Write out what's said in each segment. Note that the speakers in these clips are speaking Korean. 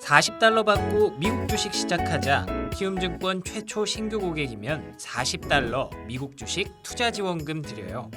$40 받고 미국 주식 시작하자. 키움증권 최초 신규 고객이면 $40 미국 주식 투자 지원금 드려요.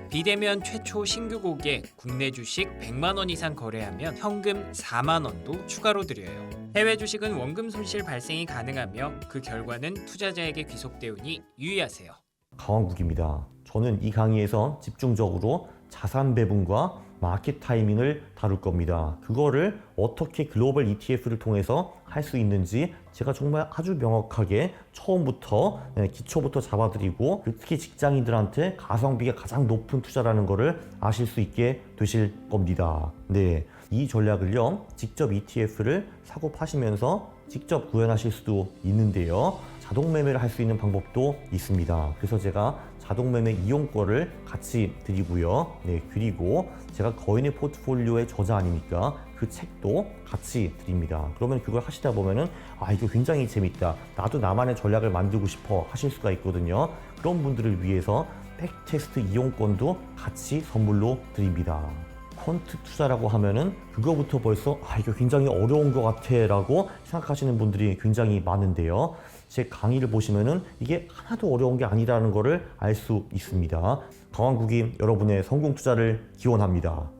비대면 최초 신규 고객 국내 주식 100만 원 이상 거래하면 현금 4만 원도 추가로 드려요. 해외 주식은 원금 손실 발생이 가능하며 그 결과는 투자자에게 귀속되오니 유의하세요. 강원국입니다. 저는 이 강의에서 집중적으로 자산 배분과 마켓 타이밍을 다룰 겁니다. 그거를 어떻게 글로벌 ETF를 통해서 할 수 있는지 제가 정말 아주 명확하게 처음부터 기초부터 잡아드리고 특히 직장인들한테 가성비가 가장 높은 투자라는 거를 아실 수 있게 되실 겁니다. 네, 이 전략을요 직접 ETF를 사고 파시면서 직접 구현하실 수도 있는데요, 자동 매매를 할 수 있는 방법도 있습니다. 그래서 제가 자동 매매 이용권을 같이 드리고요. 네, 그리고 제가 거인의 포트폴리오의 저자 아닙니까? 그 책도 같이 드립니다. 그러면 그걸 하시다 보면은 이거 굉장히 재밌다, 나도 나만의 전략을 만들고 싶어 하실 수가 있거든요. 그런 분들을 위해서 백테스트 이용권도 같이 선물로 드립니다. 퀀트 투자라고 하면은 그거부터 벌써 이거 굉장히 어려운 것 같아 라고 생각하시는 분들이 굉장히 많은데요, 제 강의를 보시면은 이게 하나도 어려운 게 아니라는 거를 알 수 있습니다. 강원국이 여러분의 성공 투자를 기원합니다.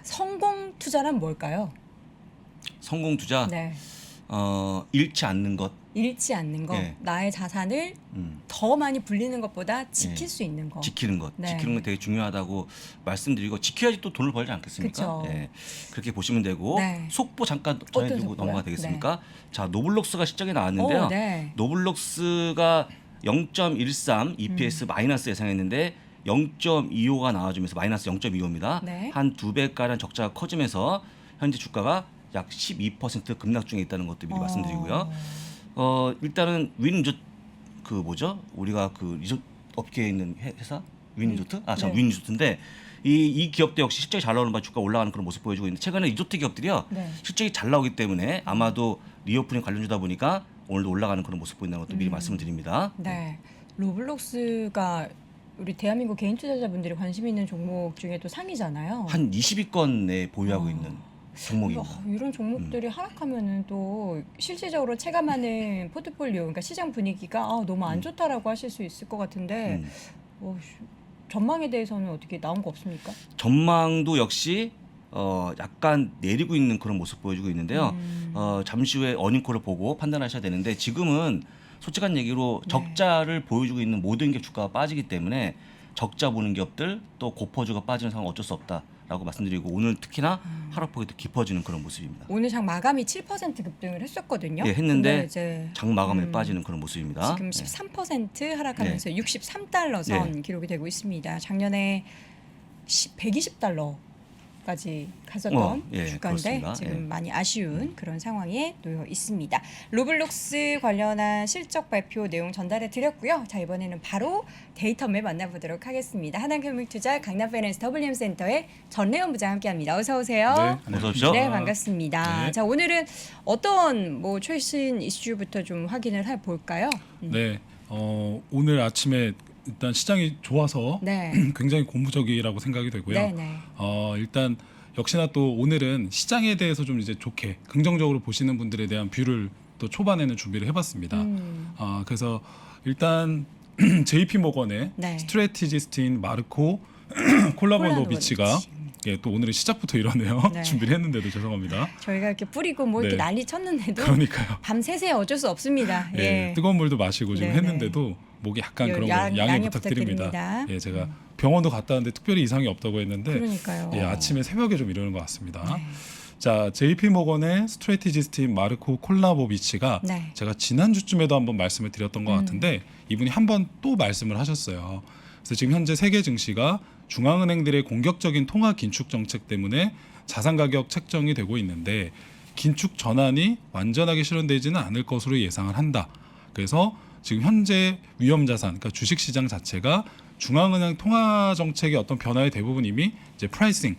성공 투자란 뭘까요? 성공 투자, 네. 잃지 않는 것. 잃지 않는 것, 네. 나의 자산을 더 많이 불리는 것보다 지킬 네. 수 있는 것. 지키는 것. 네. 지키는 건 되게 중요하다고 말씀드리고, 지켜야지 또 돈을 벌지 않겠습니까? 그쵸. 예, 그렇게 보시면 되고, 네. 속보 잠깐 어떤 전해드리고 속보요? 넘어가 되겠습니까? 자, 노블록스가 실적이 나왔는데요. 네. 노블록스가 0.13 EPS 마이너스 예상했는데 0.25가 나와주면서 마이너스 0.25입니다. 네. 한 2배가량 적자가 커지면서 현재 주가가 약 12% 급락 중에 있다는 것도 미리 말씀드리고요. 일단은 우리가 그 리조트 업계에 있는 회사 윈리조트? 네. 윈리조트인데 이 기업도 역시 실적이 잘 나오는 바 주가 올라가는 그런 모습 보여주고 있는데, 최근에 리조트 기업들이요 네. 실적이 잘 나오기 때문에 아마도 리오프닝 관련주다 보니까 오늘도 올라가는 그런 모습 보인다는 것도 미리 말씀을 드립니다. 네. 로블록스가 우리 대한민국 개인 투자자분들이 관심 있는 종목 중에도 상위잖아요. 한 20위권에 보유하고 있는 종목입니다. 이런 종목들이 하락하면은 또 실질적으로 체감하는 포트폴리오, 그러니까 시장 분위기가 너무 안 좋다라고 하실 수 있을 것 같은데 전망에 대해서는 어떻게 나온 거 없습니까? 전망도 역시 약간 내리고 있는 그런 모습 보여주고 있는데요. 잠시 후에 어닝콜을 보고 판단하셔야 되는데, 지금은 솔직한 얘기로 적자를 보여주고 있는 모든 기업 주가가 빠지기 때문에 적자 보는 기업들 또 고퍼주가 빠지는 상황은 어쩔 수 없다라고 말씀드리고, 오늘 특히나 하락폭이 더 깊어지는 그런 모습입니다. 오늘 장 마감이 7% 급등을 했었거든요. 예, 했는데 근데 이제 장 마감에 빠지는 그런 모습입니다. 지금 13% 하락하면서 63달러 선 기록이 되고 있습니다. 작년에 120달러까지 갔었던 주가인데 그렇습니다. 지금 많이 아쉬운 그런 상황에 놓여 있습니다. 로블록스 관련한 실적 발표 내용 전달해 드렸고요. 자, 이번에는 바로 데이터맵 만나보도록 하겠습니다. 하나금융투자 강남파이낸스 WM센터의 전래원 부장 함께합니다. 어서 오세요. 네, 어서 오십시오. 네, 반갑습니다. 네. 자, 오늘은 어떤 최신 이슈부터 좀 확인을 해볼까요? 네, 오늘 아침에 일단 시장이 좋아서 네. 굉장히 고무적이라고 생각이 되고요. 네, 네. 일단 역시나 또 오늘은 시장에 대해서 좀 이제 좋게 긍정적으로 보시는 분들에 대한 뷰를 또 초반에는 준비를 해봤습니다. 그래서 일단 JP 모건의 네. 스트래티지스트인 마르코 콜라보노비치가 또 오늘은 시작부터 이러네요. 네. 준비를 했는데도 죄송합니다. 저희가 이렇게 뿌리고 이렇게 네. 난리 쳤는데도 그러니까요. 밤새서 어쩔 수 없습니다. 예, 뜨거운 물도 마시고 지금 네, 했는데도 목이 약간 그런 거 양해 양해 부탁드립니다. 부탁드립니다. 예, 제가 병원도 갔다 왔는데 특별히 이상이 없다고 했는데 그러니까요. 예, 아침에 새벽에 좀 이러는 것 같습니다. 네. 자, JP 모건의 스트래티지스트인 마르코 콜라보비치가 네. 제가 지난주쯤에도 한번 말씀을 드렸던 것 같은데 이분이 한번 또 말씀을 하셨어요. 그래서 지금 현재 세계 증시가 중앙은행들의 공격적인 통화 긴축 정책 때문에 자산 가격 책정이 되고 있는데 긴축 전환이 완전하게 실현되지는 않을 것으로 예상을 한다. 그래서 지금 현재 위험 자산, 그러니까 주식 시장 자체가 중앙은행 통화 정책의 어떤 변화의 대부분 이미 이제 프라이싱,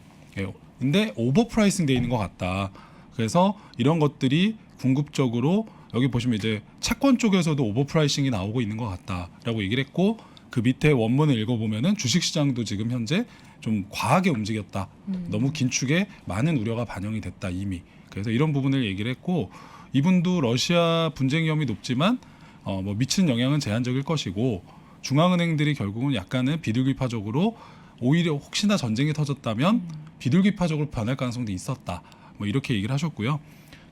근데 오버 프라이싱 돼 있는 것 같다. 그래서 이런 것들이 궁극적으로 여기 보시면 이제 채권 쪽에서도 오버 프라이싱이 나오고 있는 것 같다라고 얘기를 했고, 그 밑에 원문을 읽어보면은 주식시장도 지금 현재 좀 과하게 움직였다. 너무 긴축에 많은 우려가 반영이 됐다 이미. 그래서 이런 부분을 얘기를 했고 이분도 러시아 분쟁 위험이 높지만 뭐 미치는 영향은 제한적일 것이고 중앙은행들이 결국은 약간은 비둘기파적으로 오히려 혹시나 전쟁이 터졌다면 비둘기파적으로 변할 가능성도 있었다. 뭐 이렇게 얘기를 하셨고요.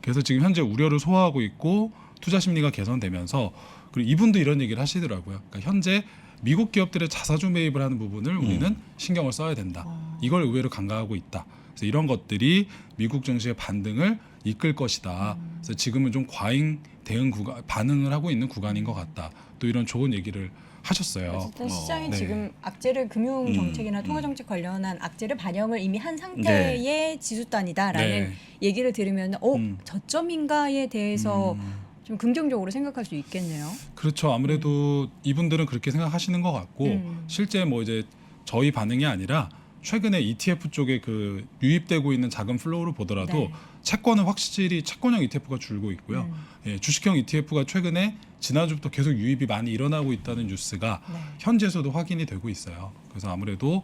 그래서 지금 현재 우려를 소화하고 있고 투자 심리가 개선되면서 그리고 이분도 이런 얘기를 하시더라고요. 그러니까 현재 미국 기업들의 자사주 매입을 하는 부분을 우리는 신경을 써야 된다. 이걸 의외로 강조하고 있다. 그래서 이런 것들이 미국 증시의 반등을 이끌 것이다. 그래서 지금은 좀 과잉 대응 구간 반응을 하고 있는 구간인 것 같다. 또 이런 좋은 얘기를 하셨어요. 어쨌든 시장이 네. 지금 악재를 금융 정책이나 통화 정책 관련한 악재를 반영을 이미 한 상태의 지수단이다라는 네. 얘기를 들으면 저점인가에 대해서 좀 긍정적으로 생각할 수 있겠네요. 그렇죠. 아무래도 이분들은 그렇게 생각하시는 것 같고 실제 뭐 이제 저희 반응이 아니라 최근에 ETF 쪽에 그 유입되고 있는 자금 플로우를 보더라도 네. 채권은 확실히 채권형 ETF가 줄고 있고요. 예, 주식형 ETF가 최근에 지난주부터 계속 유입이 많이 일어나고 있다는 뉴스가 네. 현지에서도 확인이 되고 있어요. 그래서 아무래도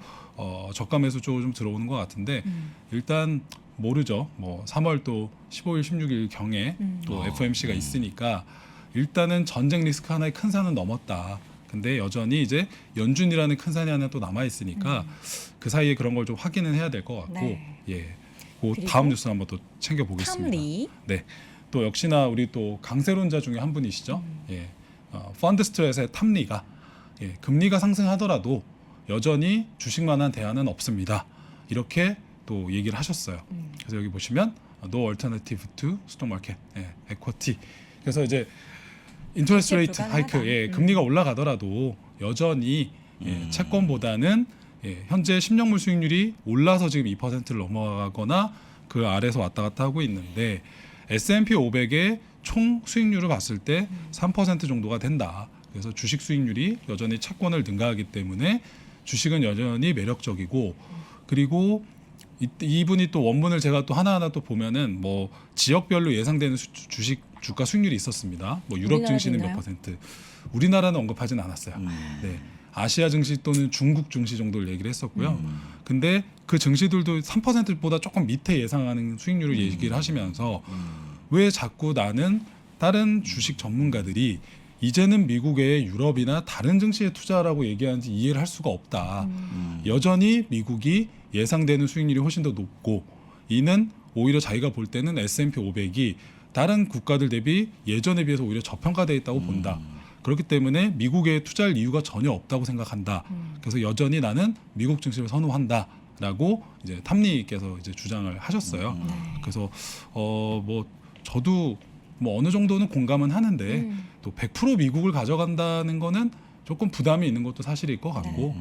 저가 매수 쪽으로 좀 들어오는 것 같은데 일단 모르죠. 뭐 3월 또 15일, 16일 경에 또 FOMC가 있으니까 일단은 전쟁 리스크 하나의 큰 산은 넘었다. 근데 여전히 이제 연준이라는 큰 산이 하나 또 남아 있으니까 그 사이에 그런 걸 좀 확인은 해야 될 것 같고 네. 예. 그 그리고 다음 뉴스 한번 또 챙겨 보겠습니다. 탐리. 네. 또 역시나 우리 또 강세론자 중에 한 분이시죠. 예. 펀드 스트레스의 탐리가 예, 금리가 상승하더라도 여전히 주식만한 대안은 없습니다. 이렇게 또 얘기를 하셨어요. 그래서 여기 보시면 No alternative to stock market, 예, equity. 그래서 이제 인터레스트 대체 레이트 불가능하다. 하이크, 예, 금리가 올라가더라도 여전히 예, 채권보다는 예, 현재 10년물 수익률이 올라서 지금 2%를 넘어가거나 그 아래서 왔다 갔다 하고 있는데 S&P 500의 총 수익률을 봤을 때 3% 정도가 된다. 그래서 주식 수익률이 여전히 채권을 능가하기 때문에 주식은 여전히 매력적이고 그리고 이분이 또 원문을 제가 또 하나하나 또 보면은 뭐 지역별로 예상되는 주식 주가 수익률이 있었습니다. 뭐 유럽 우리나라도 증시는 있나요? 몇 퍼센트, 우리나라는 언급하진 않았어요. 네, 아시아 증시 또는 중국 증시 정도를 얘기를 했었고요. 근데 그 증시들도 3%보다 조금 밑에 예상하는 수익률을 얘기를 하시면서 왜 자꾸 나는 다른 주식 전문가들이 이제는 미국의 유럽이나 다른 증시에 투자라고 얘기하는지 이해를 할 수가 없다. 여전히 미국이 예상되는 수익률이 훨씬 더 높고 이는 오히려 자기가 볼 때는 S&P 500이 다른 국가들 대비 예전에 비해서 오히려 저평가되어 있다고 본다. 그렇기 때문에 미국에 투자할 이유가 전혀 없다고 생각한다. 그래서 여전히 나는 미국 증시를 선호한다라고 이제 탐리께서 이제 주장을 하셨어요. 그래서 뭐 저도 뭐 어느 정도는 공감은 하는데 또 100% 미국을 가져간다는 거는 조금 부담이 있는 것도 사실일 것 같고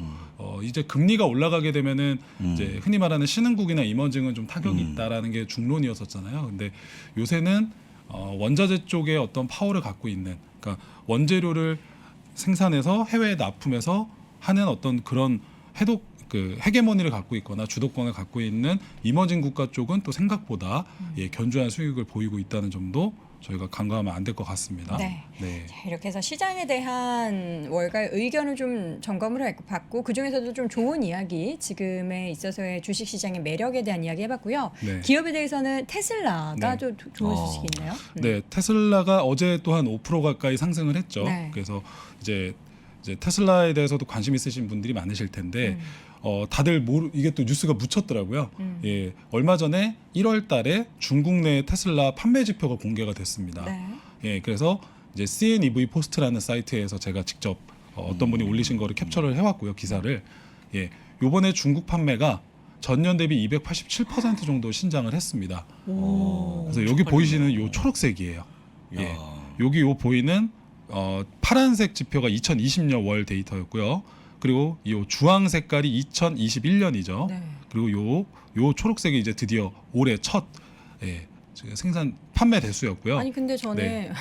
이제 금리가 올라가게 되면은 이제 흔히 말하는 신흥국이나 이머징은 좀 타격이 있다라는 게 중론이었었잖아요. 근데 요새는 원자재 쪽에 어떤 파워를 갖고 있는 그러니까 원재료를 생산해서 해외에 납품해서 하는 어떤 그런 그 헤게모니를 갖고 있거나 주도권을 갖고 있는 이머징 국가 쪽은 또 생각보다 예, 견조한 수익을 보이고 있다는 점도 저희가 간과하면 안 될 것 같습니다. 네. 네. 자, 이렇게 해서 시장에 대한 월가의 의견을 좀 점검을 받고 그중에서도 좀 좋은 이야기 지금에 있어서의 주식시장의 매력에 대한 이야기 해봤고요. 네. 기업에 대해서는 테슬라가 네. 좀 좋은 소식이 있나요? 네, 테슬라가 어제 또한 5% 가까이 상승을 했죠. 네. 그래서 이제 테슬라에 대해서도 관심 있으신 분들이 많으실 텐데 다들 이게 또 뉴스가 묻혔더라고요. 예, 얼마 전에 1월달에 중국 내 테슬라 판매 지표가 공개가 됐습니다. 네. 예, 그래서 이제 CNEV 포스트라는 사이트에서 제가 직접 어떤 분이 올리신 거를 캡처를 해왔고요, 기사를. 예, 요번에 중국 판매가 전년 대비 287% 정도 신장을 했습니다. 그래서 여기 보이시는 요 초록색이에요. 예, 여기 요 보이는 파란색 지표가 2020년 월 데이터였고요. 그리고 이 주황 색깔이 2021년이죠. 네. 그리고 요 초록색이 이제 드디어 올해 첫 예, 생산 판매 대수였고요. 아니 근데 저는 네.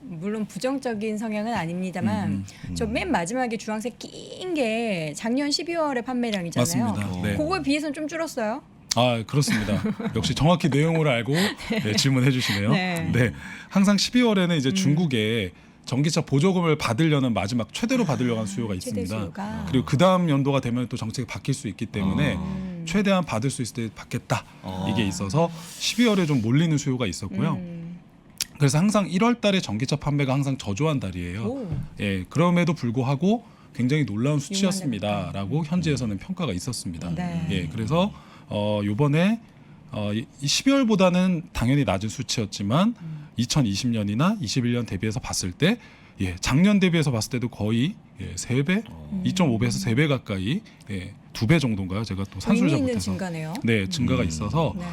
물론 부정적인 성향은 아닙니다만 저 맨 마지막에 주황색 낀 게 작년 12월의 판매량이잖아요. 맞습니다. 네. 그거에 비해서는 좀 줄었어요. 아 그렇습니다. 역시 정확히 내용을 알고 네, 질문해 주시네요. 네. 네. 항상 12월에는 이제 중국에 전기차 보조금을 받으려는 마지막 최대로 받으려고 하는 수요가 최대 있습니다. 수요가. 그리고 그 다음 연도가 되면 또 정책이 바뀔 수 있기 때문에 음. 최대한 받을 수 있을 때 받겠다. 이게 있어서 12월에 좀 몰리는 수요가 있었고요. 그래서 항상 1월 달에 전기차 판매가 항상 저조한 달이에요. 오. 예, 그럼에도 불구하고 굉장히 놀라운 6만 수치였습니다라고 현지에서는 평가가 있었습니다. 네. 예, 그래서 요번에 이 12월보다는 당연히 낮은 수치였지만 2020년이나 21년 대비해서 봤을 때 예, 작년 대비해서 봤을 때도 거의 3배, 2.5배에서 3배 가까이 2배 정도인가요? 제가 또 산수를 의미 잘 있는 못해서 증가네요. 네, 증가가 있어서 네.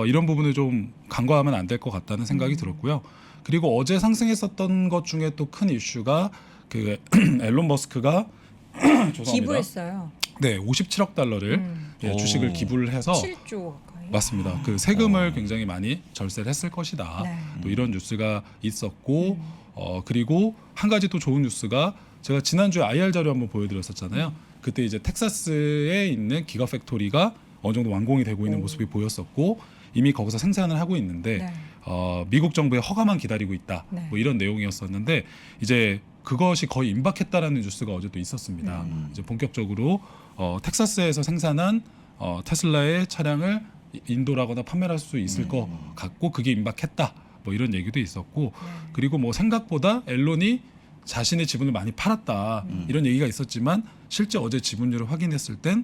이런 부분을 좀 간과하면 안 될 것 같다는 생각이 들었고요. 그리고 어제 상승했었던 것 중에 또 큰 이슈가 그 앨런 머스크가 죄송합니다. 기부했어요. 네, 57억 달러를 예, 오. 주식을 기부를 해서 7조 가까이. 맞습니다. 그 세금을 굉장히 많이 절세를 했을 것이다. 네. 또 이런 뉴스가 있었고 그리고 한 가지 또 좋은 뉴스가 제가 지난주에 IR 자료 한번 보여드렸었잖아요. 그때 이제 텍사스에 있는 기가 팩토리가 어느 정도 완공이 되고 있는 모습이 보였었고 이미 거기서 생산을 하고 있는데 네. 미국 정부의 허가만 기다리고 있다. 네. 뭐 이런 내용이었었는데 이제 그것이 거의 임박했다라는 뉴스가 어제 또 있었습니다. 이제 본격적으로 텍사스에서 생산한 테슬라의 차량을 인도라거나 판매를 할 수 있을 것 같고 그게 임박했다. 뭐 이런 얘기도 있었고 그리고 뭐 생각보다 앨런이 자신의 지분을 많이 팔았다 이런 얘기가 있었지만 실제 어제 지분율을 확인했을 땐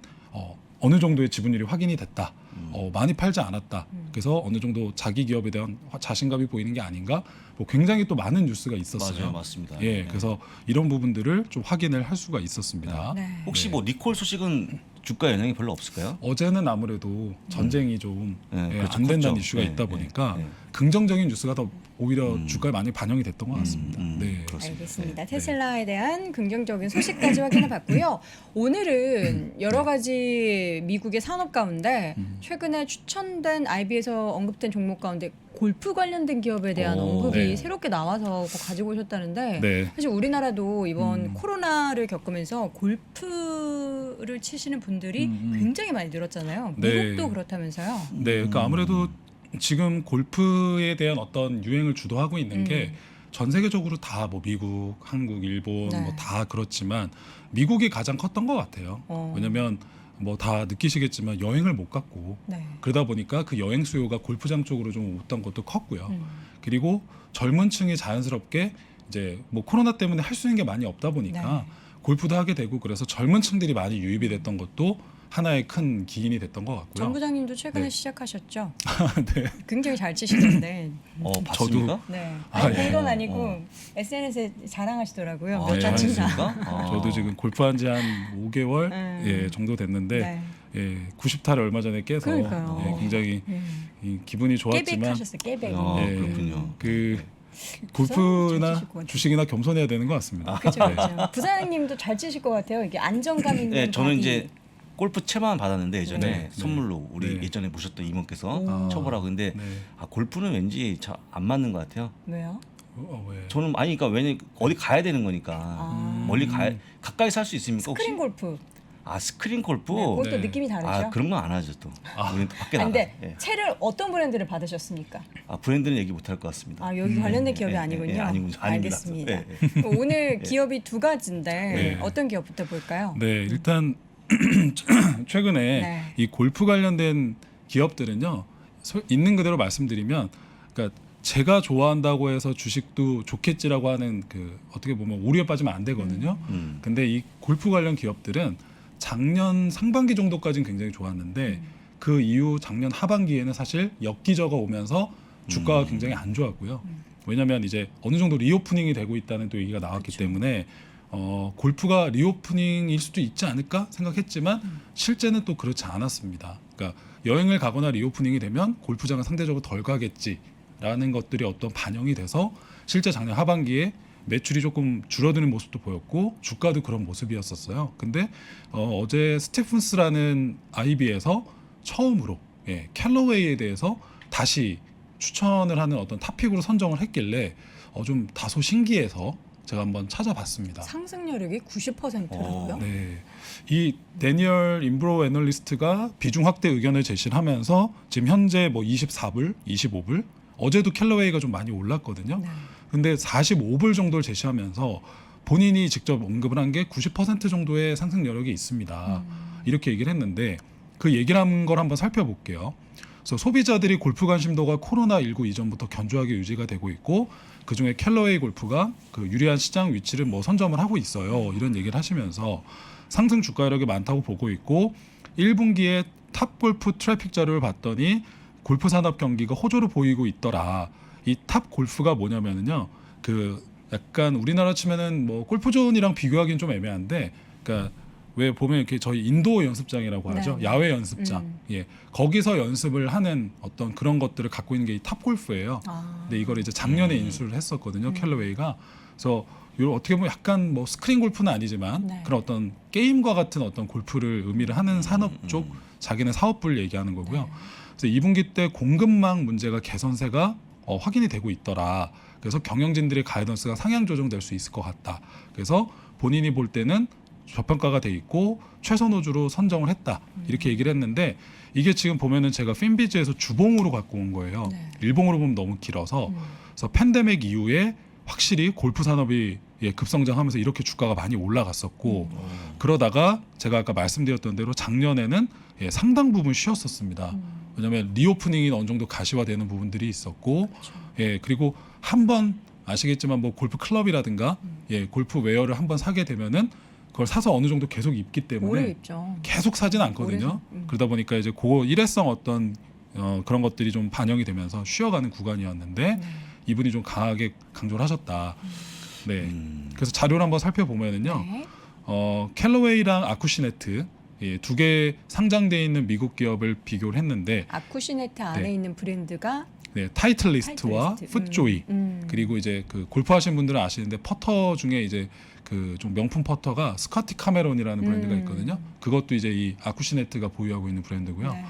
어느 정도의 지분율이 확인이 됐다. 많이 팔지 않았다. 그래서 어느 정도 자기 기업에 대한 자신감이 보이는 게 아닌가. 뭐 굉장히 또 많은 뉴스가 있었어요. 맞아요, 맞습니다. 예, 네. 그래서 이런 부분들을 좀 확인을 할 수가 있었습니다. 네. 혹시 뭐 리콜 소식은 주가 영향이 별로 없을까요? 어제는 아무래도 전쟁이 좀 네, 예, 그렇죠. 안 된다는 컸죠. 이슈가 네, 있다 네, 보니까 네. 긍정적인 뉴스가 더 오히려 주가에 많이 반영이 됐던 것 같습니다. 네. 그렇습니다. 알겠습니다. 테슬라에 대한 긍정적인 소식까지 확인해 봤고요. 오늘은 여러 가지 미국의 산업 가운데 최근에 추천된 IB에서 언급된 종목 가운데 골프 관련된 기업에 대한 오, 언급이 네. 새롭게 나와서 그거 가지고 오셨다는데 네. 사실 우리나라도 이번 코로나를 겪으면서 골프를 치시는 분들이 굉장히 많이 늘었잖아요. 네. 미국도 그렇다면서요. 네, 그러니까 아무래도 지금 골프에 대한 어떤 유행을 주도하고 있는 게 전 세계적으로 다 뭐 미국, 한국, 일본 네. 뭐 다 그렇지만 미국이 가장 컸던 것 같아요. 왜냐하면 뭐 다 느끼시겠지만 여행을 못 갔고 네. 그러다 보니까 그 여행 수요가 골프장 쪽으로 좀 왔던 것도 컸고요. 그리고 젊은 층이 자연스럽게 이제 뭐 코로나 때문에 할 수 있는 게 많이 없다 보니까 네. 골프도 하게 되고 그래서 젊은 층들이 많이 유입이 됐던 것도 하나의 큰 기인이 됐던 것 같고요. 정 부장님도 최근에 네. 시작하셨죠? 네. 굉장히 잘 치시던데. 봤습니까? 네. 아, 아니, 예. 그건 아니고 SNS에 자랑하시더라고요. 아, 몇 달 네. 치나. 잘했습니까? 저도 지금 골프한 지 한 5개월 예, 정도 됐는데 네. 예, 90타를 얼마 전에 깨서 그러니까요. 예, 굉장히 이 기분이 깨백 좋았지만 하셨어요. 깨백. 예, 그렇군요. 그 잘 골프나 치실 것 같아요. 주식이나 겸손해야 되는 것 같습니다. 그렇죠, 네. 그렇죠. 부사장님도 잘 치실 것 같아요. 이게 안정감 있는. 네, 저는 바디. 이제 골프 채만 받았는데 예전에 네. 선물로 우리 네. 예전에 모셨던 이모께서 오. 쳐보라고 근데 네. 골프는 왠지 안 맞는 것 같아요. 왜요? 왜? 저는 아니 그러니까 왜냐 어디 가야 되는 거니까 아. 멀리 가까이 살 수 있습니까 혹시? 스크린 골프. 스크린 골프. 네, 그것도 네. 느낌이 다르죠. 그런 건 안 하죠 또. 우리는 또 밖에 나가. 근데 예. 채를 어떤 브랜드를 받으셨습니까? 브랜드는 얘기 못 할 것 같습니다. 여기 관련된 기업이 예, 아니군요. 예, 아닙니다. 알겠습니다. 예, 예. 오늘 기업이 두 가지인데 네. 어떤 기업부터 볼까요? 네, 일단 최근에 네. 이 골프 관련된 기업들은요 있는 그대로 말씀드리면, 그러니까 제가 좋아한다고 해서 주식도 좋겠지라고 하는 그 어떻게 보면 오류에 빠지면 안 되거든요. 근데 이 골프 관련 기업들은 작년 상반기 정도까지는 굉장히 좋았는데 그 이후 작년 하반기에는 사실 엽기저가 오면서 주가가 굉장히 안 좋았고요. 왜냐하면 이제 어느 정도 리오프닝이 되고 있다는 또 얘기가 나왔기 때문에 골프가 리오프닝일 수도 있지 않을까 생각했지만 실제는 또 그렇지 않았습니다. 그러니까 여행을 가거나 리오프닝이 되면 골프장은 상대적으로 덜 가겠지라는 것들이 어떤 반영이 돼서 실제 작년 하반기에 매출이 조금 줄어드는 모습도 보였고 주가도 그런 모습이었었어요. 근데 어제 스티븐스라는 IB에서 처음으로 캘러웨이에 대해서 다시 추천을 하는 어떤 탑픽으로 선정을 했길래 좀 다소 신기해서 제가 한번 찾아봤습니다. 상승률이 90%라고요? 네, 이 데니얼 임브로 애널리스트가 비중 확대 의견을 제시를 하면서 지금 현재 뭐 24불, 25불, 어제도 캘러웨이가 좀 많이 올랐거든요. 네. 근데 45불 정도를 제시하면서 본인이 직접 언급을 한 게 90% 정도의 상승 여력이 있습니다. 이렇게 얘기를 했는데 그 얘기를 한 걸 한번 살펴볼게요. 그래서 소비자들이 골프 관심도가 코로나19 이전부터 견조하게 유지가 되고 있고 그중에 캘러웨이 골프가 그 유리한 시장 위치를 뭐 선점을 하고 있어요. 이런 얘기를 하시면서 상승 주가 여력이 많다고 보고 있고 1분기에 탑 골프 트래픽 자료를 봤더니 골프 산업 경기가 호조를 보이고 있더라. 이 탑 골프가 뭐냐면은요. 그 약간 우리나라 치면은 뭐 골프존이랑 비교하기는 좀 애매한데 그러니까 왜 보면 이렇게 저희 인도어 연습장이라고 하죠. 네. 야외 연습장. 예. 거기서 연습을 하는 어떤 그런 것들을 갖고 있는 게 이 탑 골프예요. 근데 이걸 이제 작년에 인수를 했었거든요. 캘러웨이가. 그래서 요 어떻게 보면 약간 뭐 스크린 골프는 아니지만 네. 그런 어떤 게임과 같은 어떤 골프를 의미를 하는 산업 쪽 자기네 사업부를 얘기하는 거고요. 그래서 2분기 때 공급망 문제가 개선세가 확인이 되고 있더라. 그래서 경영진들의 가이던스가 상향 조정될 수 있을 것 같다. 그래서 본인이 볼 때는 저평가가 돼 있고 최선 호주로 선정을 했다. 이렇게 얘기를 했는데 이게 지금 보면은 제가 핀비즈에서 주봉으로 갖고 온 거예요. 네. 일봉으로 보면 너무 길어서 그래서 팬데믹 이후에 확실히 골프 산업이 급성장하면서 이렇게 주가가 많이 올라갔었고 그러다가 제가 아까 말씀드렸던 대로 작년에는 상당 부분 쉬었었습니다. 왜냐하면 리오프닝이 어느 정도 가시화되는 부분들이 있었고 그리고 한번 아시겠지만 뭐 골프 클럽이라든가 골프 웨어를 한번 사게 되면은 그걸 사서 어느 정도 계속 입기 오래 때문에 입죠. 계속 사진 않거든요. 그러다 보니까 이제 그 일회성 어떤 그런 것들이 좀 반영이 되면서 쉬어가는 구간이었는데 이분이 좀 강하게 강조를 하셨다. 네. 그래서 자료를 한번 살펴보면은요. 네. 캘러웨이랑 아쿠시네트 두 개 상장되어 있는 미국 기업을 비교를 했는데 아쿠시네트 안에 네. 있는 브랜드가 타이틀리스트와 타이틀리스트. 풋조이 그리고 이제 그 골프 하시는 분들은 아시는데 퍼터 중에 이제 그 좀 명품 퍼터가 스카티 카메론이라는 브랜드가 있거든요. 그것도 이제 이 아쿠시네트가 보유하고 있는 브랜드고요. 네.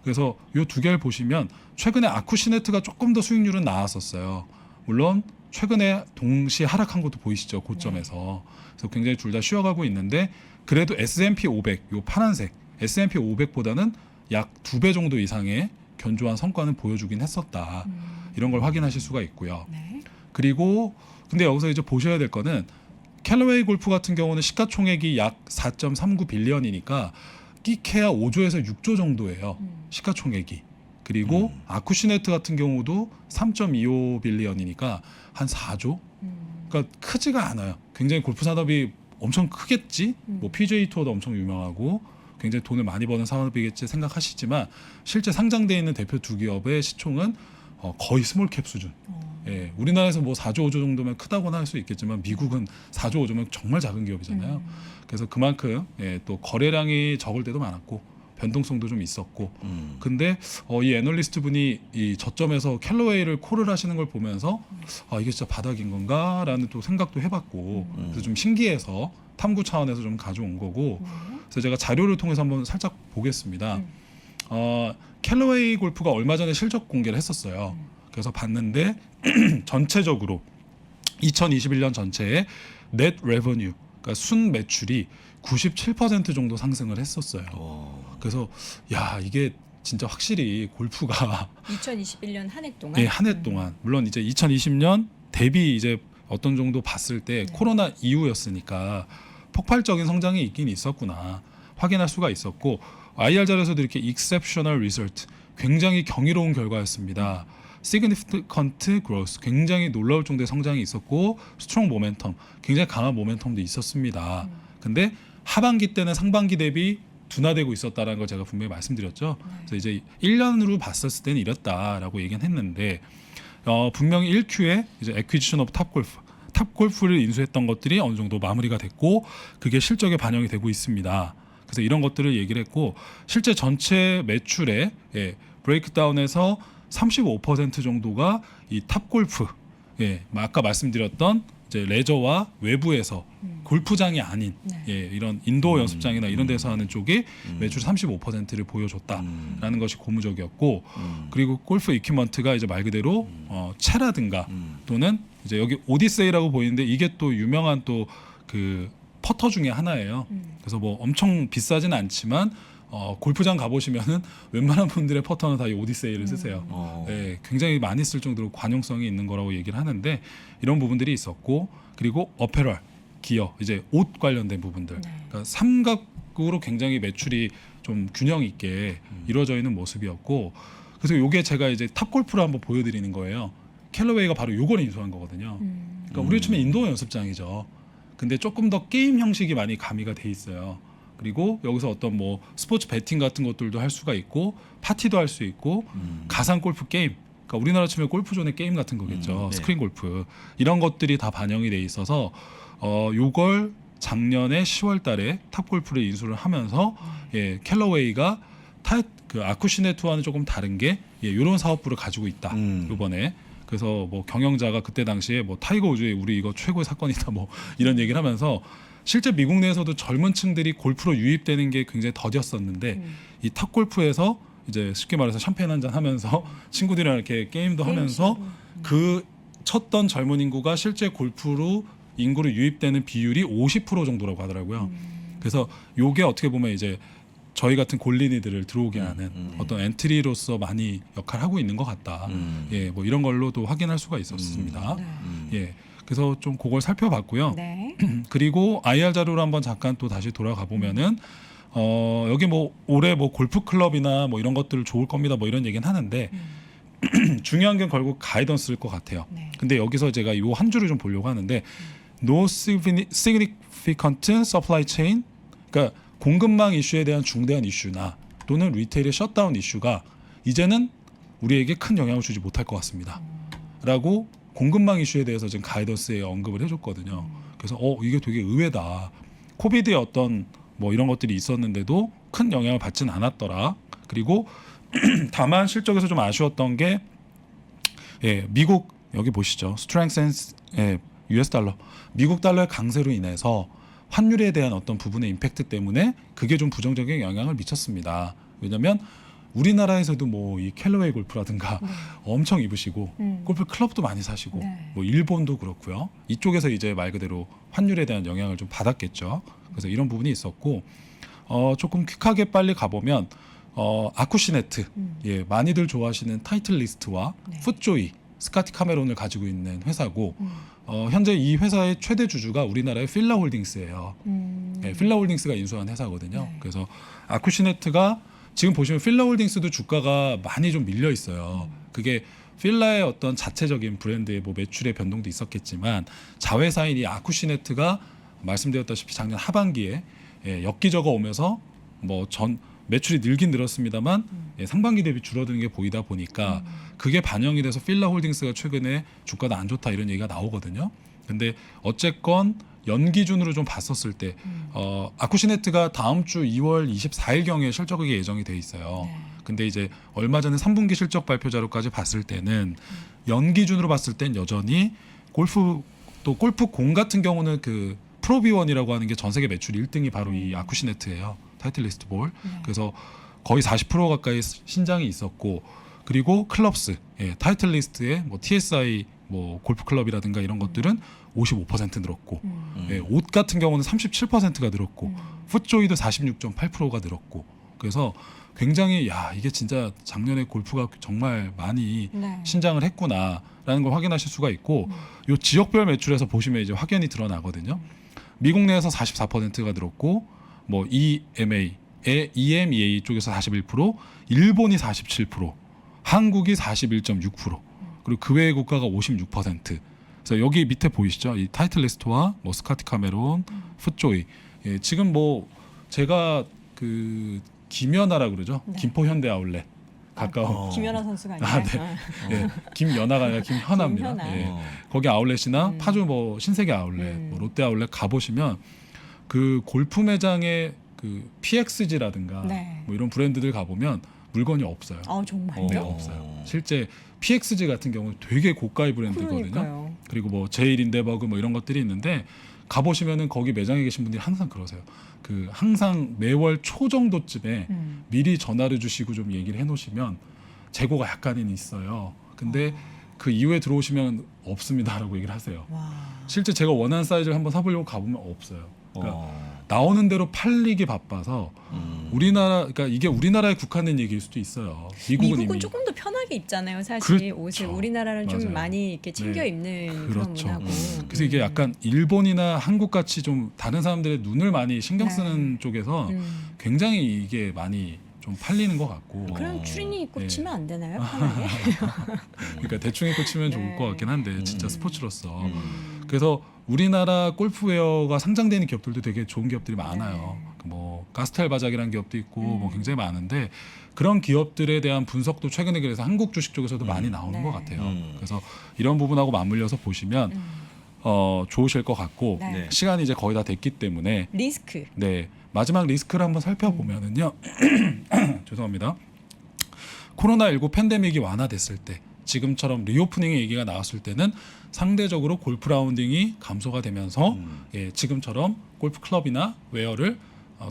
그래서 요 두 개를 보시면 최근에 아쿠시네트가 조금 더 수익률은 나왔었어요. 물론 최근에 동시에 하락한 것도 보이시죠, 고점에서. 그래서 굉장히 둘 다 쉬어가고 있는데 그래도 S&P 500, 요 파란색 S&P 500보다는 약 2배 정도 이상의 견조한 성과는 보여주긴 했었다. 이런 걸 확인하실 수가 있고요. 네. 그리고 근데 여기서 이제 보셔야 될 거는 캘러웨이 골프 같은 경우는 시가총액이 약 4.39 빌리언이니까 끼케야 5조에서 6조 정도예요. 시가총액이. 그리고 아쿠시네트 같은 경우도 3.25 빌리언이니까 한 4조. 그러니까 크지가 않아요. 굉장히 골프 산업이 엄청 크겠지. 뭐 PGA 투어도 엄청 유명하고 굉장히 돈을 많이 버는 산업이겠지 생각하시지만 실제 상장되어 있는 대표 두 기업의 시총은 거의 스몰캡 수준. 예, 우리나라에서 뭐 4조 5조 정도면 크다고는 할 수 있겠지만 미국은 4조 5조면 정말 작은 기업이잖아요. 그래서 그만큼 또 거래량이 적을 때도 많았고 변동성도 좀 있었고. 근데 이 애널리스트 분이 이 저점에서 캘러웨이를 콜을 하시는 걸 보면서 이게 진짜 바닥인 건가라는 또 생각도 해봤고 그래서 좀 신기해서 탐구 차원에서 좀 가져온 거고. 그래서 제가 자료를 통해서 한번 살짝 보겠습니다. 캘러웨이 골프가 얼마 전에 실적 공개를 했었어요. 그래서 봤는데 전체적으로 2021년 전체의 넷 레버뉴, 그러니까 순 매출이 97% 정도 상승을 했었어요. 그래서 야 이게 진짜 확실히 골프가 2021년 한 해 동안 한 해 동안 물론 이제 2020년 대비 이제 어떤 정도 봤을 때 코로나 이후였으니까 폭발적인 성장이 있긴 있었구나 확인할 수가 있었고 IR 자료에서도 이렇게 exceptional result 굉장히 경이로운 결과였습니다. significant growth 굉장히 놀라울 정도의 성장이 있었고 strong momentum 굉장히 강한 모멘텀도 있었습니다. 근데 하반기 때는 상반기 대비 둔화되고 있었다라는 걸 제가 분명히 말씀드렸죠. 그래서 이제 1년으로 봤었을 때는 이랬다라고 얘기는 했는데 분명히 1Q에 이제 acquisition of 탑골프를 인수했던 것들이 어느 정도 마무리가 됐고 그게 실적에 반영이 되고 있습니다. 그래서 이런 것들을 얘기를 했고 실제 전체 매출의 브레이크다운에서 35% 정도가 이 탑골프, 아까 말씀드렸던 이제 레저와 외부에서 골프장이 아닌 이런 인도어 연습장이나 이런 데서 하는 쪽이 매출 35%를 보여줬다라는 것이 고무적이었고 그리고 골프 이퀴먼트가 이제 말 그대로 채라든가 또는 이제 여기 오디세이라고 보이는데 이게 또 유명한 또 그 퍼터 중에 하나예요. 그래서 뭐 엄청 비싸진 않지만 골프장 가보시면은 웬만한 분들의 퍼터는 다 이 오디세이를 쓰세요. 네, 굉장히 많이 쓸 정도로 관용성이 있는 거라고 얘기를 하는데 이런 부분들이 있었고 그리고 어페럴, 기어, 이제 옷 관련된 부분들 그러니까 삼각으로 굉장히 매출이 좀 균형 있게 이루어져 있는 모습이었고 그래서 요게 제가 이제 탑골프를 한번 보여드리는 거예요. 캘러웨이가 바로 요걸 인수한 거거든요. 그러니까 우리 치면 인도어 연습장이죠. 근데 조금 더 게임 형식이 많이 가미가 돼 있어요. 그리고 여기서 어떤 뭐 스포츠 배팅 같은 것들도 할 수가 있고 파티도 할 수 있고 가상 골프 게임 그러니까 우리나라 치면 골프존의 게임 같은 거겠죠. 네. 스크린 골프 이런 것들이 다 반영이 돼 있어서 요걸 작년에 10월 달에 탑골프를 인수를 하면서 예, 캘러웨이가 그 아쿠시네트와는 조금 다른 게 예, 이런 사업부를 가지고 있다. 이번에 그래서 뭐 경영자가 그때 당시에 뭐 타이거 우즈의 우리 이거 최고의 사건이다 뭐 이런 얘기를 하면서 실제 미국 내에서도 젊은 층들이 골프로 유입되는 게 굉장히 더뎠었는데 이 탑골프에서 이제 쉽게 말해서 샴페인 한잔 하면서 친구들이랑 이렇게 게임도 하면서 그 쳤던 젊은 인구가 실제 골프로 인구로 유입되는 비율이 50% 정도라고 하더라고요. 그래서 요게 어떻게 보면 이제 저희 같은 골린이들을 들어오게 하는 어떤 엔트리로서 많이 역할을 하고 있는 것 같다. 예, 뭐 이런 걸로도 확인할 수가 있었습니다. 예, 그래서 좀 그걸 살펴봤고요. 네. 그리고 IR 자료로 한번 잠깐 또 다시 돌아가 보면은 여기 뭐 올해 뭐 골프 클럽이나 뭐 이런 것들 좋을 겁니다. 뭐 이런 얘기는 하는데 중요한 게 결국 가이던스일 것 같아요. 네. 근데 여기서 제가 이 한 줄을 좀 보려고 하는데 no significant supply chain 그러니까 공급망 이슈에 대한 중대한 이슈나 또는 리테일의 셧다운 이슈가 이제는 우리에게 큰 영향을 주지 못할 것 같습니다. 라고 공급망 이슈에 대해서 지금 가이던스에 언급을 해줬거든요. 그래서 이게 되게 의외다. 코비드의 어떤 뭐 이런 것들이 있었는데도 큰 영향을 받지는 않았더라. 그리고 다만 실적에서 좀 아쉬웠던 게 예, 미국 여기 보시죠. 스트렝스 앤 US 달러. 미국 달러의 강세로 인해서 환율에 대한 어떤 부분의 임팩트 때문에 그게 좀 부정적인 영향을 미쳤습니다. 왜냐하면 우리나라에서도 뭐 이 캘러웨이 골프라든가 엄청 입으시고 골프 클럽도 많이 사시고 뭐 일본도 그렇고요. 이쪽에서 이제 말 그대로 환율에 대한 영향을 좀 받았겠죠. 그래서 이런 부분이 있었고 조금 퀵하게 빨리 가보면 아쿠시네트 예, 많이들 좋아하시는 타이틀리스트와 풋조이 스카티 카메론을 가지고 있는 회사고 현재 이 회사의 최대 주주가 우리나라의 필라홀딩스예요. 네, 필라홀딩스가 인수한 회사거든요. 그래서 아쿠시네트가 지금 보시면 필라홀딩스도 주가가 많이 좀 밀려 있어요. 그게 필라의 어떤 자체적인 브랜드의 뭐 매출의 변동도 있었겠지만 자회사인 이 아쿠시네트가 말씀드렸다시피 작년 하반기에 예, 엽기저가 오면서 뭐 매출이 늘긴 늘었습니다만 예, 상반기 대비 줄어드는 게 보이다 보니까 그게 반영이 돼서 필라홀딩스가 최근에 주가가 안 좋다 이런 얘기가 나오거든요. 근데 어쨌건 연기준으로 좀 봤었을 때 아쿠시네트가 다음 주 2월 24일경에 실적이 예정이 돼 있어요. 근데 이제 얼마 전에 3분기 실적 발표 자료까지 봤을 때는 연기준으로 봤을 땐 여전히 골프공 같은 경우는 그 프로비1이라고 하는 게 전 세계 매출 1등이 바로 이 아쿠시네트예요. 타이틀리스트 볼. 그래서 거의 40% 가까이 신장이 있었고 그리고 클럽스, 예, 타이틀리스트의 뭐 TSI 뭐 골프 클럽이라든가 이런 것들은 55% 늘었고 예, 옷 같은 경우는 37%가 늘었고 풋조이도 46.8%가 늘었고 그래서 굉장히 이게 진짜 작년에 골프가 정말 많이 신장을 했구나라는 걸 확인하실 수가 있고 요 지역별 매출에서 보시면 이제 확연히 드러나거든요. 미국 내에서 44%가 늘었고 뭐 EMEA 쪽에서 41%, 일본이 47%, 한국이 41.6%, 그리고 그 외의 국가가 56%. 그래서 여기 밑에 보이시죠? 이 타이틀리스트와 뭐 스카티 카메론, 풋조이. 예, 지금 뭐 제가 그 김연아라 그러죠? 김포 현대 아울렛 가까운. 김연아 선수가 아니라. 네. 예, 김연아가 아니라 김현아입니다. 김현아. 예. 거기 아울렛이나 파주 뭐 신세계 아울렛, 뭐 롯데 아울렛 가보시면 그 골프 매장의 그 PXG라든가 뭐 이런 브랜드들 가보면 물건이 없어요. 정말요? 네, 없어요. 실제 PXG 같은 경우는 되게 고가의 브랜드거든요. 그러니까요. 그리고 뭐 제일 인데버그 뭐 이런 것들이 있는데 가보시면은 거기 매장에 계신 분들이 항상 그러세요. 그 항상 매월 초 정도쯤에 미리 전화를 주시고 좀 얘기를 해놓으시면 재고가 약간은 있어요. 근데 그 이후에 들어오시면 없습니다라고 얘기를 하세요. 실제 제가 원하는 사이즈를 한번 사보려고 가보면 없어요. 그러니까 나오는 대로 팔리기 바빠서 우리나라 그러니까 이게 우리나라에 국한된 얘기일 수도 있어요. 미국은 미국은 이미 조금 더 편하게 입잖아요. 사실 그렇죠. 옷을 우리나라는 좀 맞아요. 많이 이렇게 챙겨 네. 입는 그렇죠. 그런 문화고. 그래서 이게 약간 일본이나 한국 같이 좀 다른 사람들의 눈을 많이 신경 쓰는 쪽에서 굉장히 이게 많이 좀 팔리는 것 같고 그럼 추리닝 입고 네. 치면 안 되나요? 편하게? 그러니까 대충 입고 치면 좋을 네. 것 같긴 한데 진짜 스포츠로서 음. 그래서 우리나라 골프웨어가 상장되는 기업들도 되게 좋은 기업들이 많아요. 네. 뭐 가스텔 바작이라는 기업도 있고 뭐 굉장히 많은데 그런 기업들에 대한 분석도 최근에 그래서 한국 주식 쪽에서도 많이 나오는 네. 것 같아요. 그래서 이런 부분하고 맞물려서 보시면 좋으실 것 같고 네. 네. 시간이 이제 거의 다 됐기 때문에 리스크. 네 마지막 리스크를 한번 살펴보면은요 죄송합니다. 코로나19 팬데믹이 완화됐을 때 지금처럼 리오프닝의 얘기가 나왔을 때는 상대적으로 골프 라운딩이 감소가 되면서 예, 지금처럼 골프 클럽이나 웨어를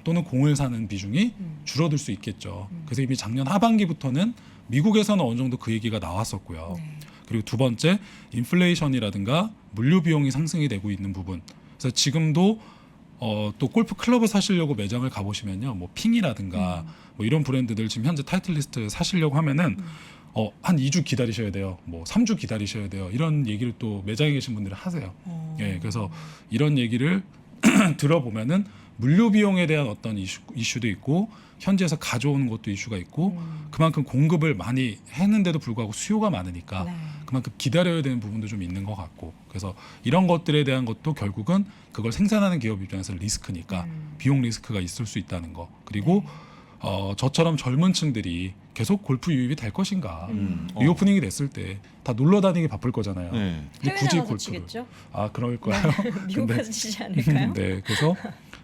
또는 공을 사는 비중이 줄어들 수 있겠죠. 그래서 이미 작년 하반기부터는 미국에서는 어느 정도 그 얘기가 나왔었고요. 네. 그리고 두 번째 인플레이션이라든가 물류 비용이 상승이 되고 있는 부분. 그래서 지금도 또 골프 클럽을 사시려고 매장을 가보시면요, 뭐 핑이라든가 뭐 이런 브랜드들 지금 현재 타이틀리스트 사시려고 하면은 한 2주 기다리셔야 돼요. 뭐 3주 기다리셔야 돼요. 이런 얘기를 또 매장에 계신 분들이 하세요. 예, 그래서 이런 얘기를 들어보면은 물류 비용에 대한 어떤 이슈도 있고 현지에서 가져오는 것도 이슈가 있고 그만큼 공급을 많이 했는데도 불구하고 수요가 많으니까 네. 그만큼 기다려야 되는 부분도 좀 있는 것 같고 그래서 이런 것들에 대한 것도 결국은 그걸 생산하는 기업 입장에서 리스크니까 비용 리스크가 있을 수 있다는 거 그리고 저처럼 젊은 층들이 계속 골프 유입이 될 것인가 리오프닝이 됐을 때 다 놀러 다니기 바쁠 거잖아요. 네. 근데 해외 나가서 치겠죠? 그럴 거예요. 미국 근데- 가서 치지 않을까요? 네, 그래서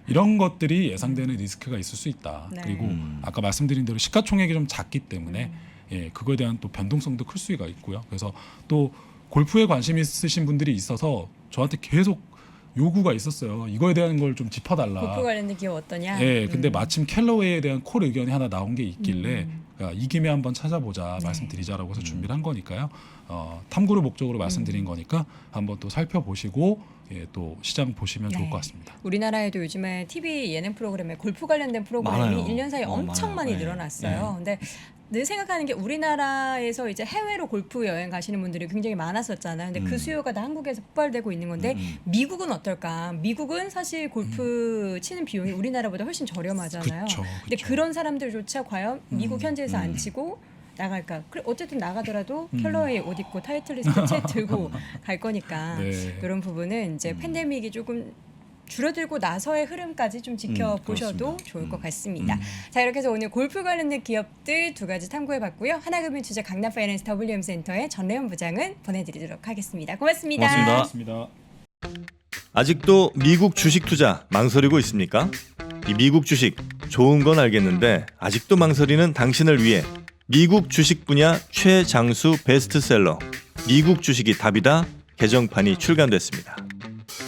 이런 것들이 예상되는 리스크가 있을 수 있다. 네. 그리고 아까 말씀드린 대로 시가총액이 좀 작기 때문에 예, 그거에 대한 또 변동성도 클 수가 있고요. 그래서 또 골프에 관심 있으신 분들이 있어서 저한테 계속 요구가 있었어요. 이거에 대한 걸 좀 짚어달라. 골프 관련된 기업 어떠냐? 예, 근데 마침 캘러웨이에 대한 콜 의견이 하나 나온 게 있길래 그러니까 이 김에 한번 찾아보자 말씀드리자라고 해서 준비를 한 거니까요. 탐구를 목적으로 말씀드린 거니까 한번 또 살펴보시고 예, 또 시장 보시면 좋을 네. 것 같습니다. 우리나라에도 요즘에 TV 예능 프로그램에 골프 관련된 프로그램이 많아요. 1년 사이에 엄청 많아요. 많이 네. 늘어났어요. 근데 늘 생각하는 게 우리나라에서 이제 해외로 골프 여행 가시는 분들이 굉장히 많았었잖아요. 근데 그 수요가 다 한국에서 폭발되고 있는 건데 미국은 어떨까? 미국은 사실 골프 치는 비용이 우리나라보다 훨씬 저렴하잖아요. 그쵸, 근데 그쵸. 그런 사람들조차 과연 미국 현지에서 안 치고 나갈까? 그래 어쨌든 나가더라도 캘러웨이 옷 입고 타이틀리스트 책 들고 갈 거니까 네. 그런 부분은 이제 팬데믹이 조금 줄어들고 나서의 흐름까지 좀 지켜보셔도 그렇습니다. 좋을 것 같습니다. 자 이렇게 해서 오늘 골프 관련된 기업들 두 가지 탐구해봤고요. 하나금융투자 강남파이낸스 WM센터의 전래연 부장은 보내드리도록 하겠습니다. 고맙습니다. 고맙습니다. 맞습니다. 아직도 미국 주식 투자 망설이고 있습니까? 이 미국 주식 좋은 건 알겠는데 아직도 망설이는 당신을 위해 미국 주식 분야 최장수 베스트셀러 미국 주식이 답이다 개정판이 출간됐습니다.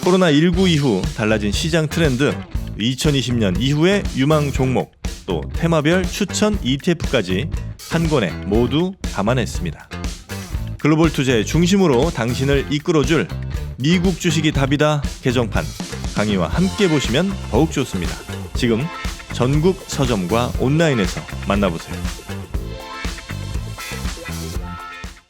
코로나19 이후 달라진 시장 트렌드, 2020년 이후의 유망 종목, 또 테마별 추천 ETF까지 한 권에 모두 담아냈습니다. 글로벌 투자의 중심으로 당신을 이끌어줄 미국 주식이 답이다 개정판 강의와 함께 보시면 더욱 좋습니다. 지금 전국 서점과 온라인에서 만나보세요.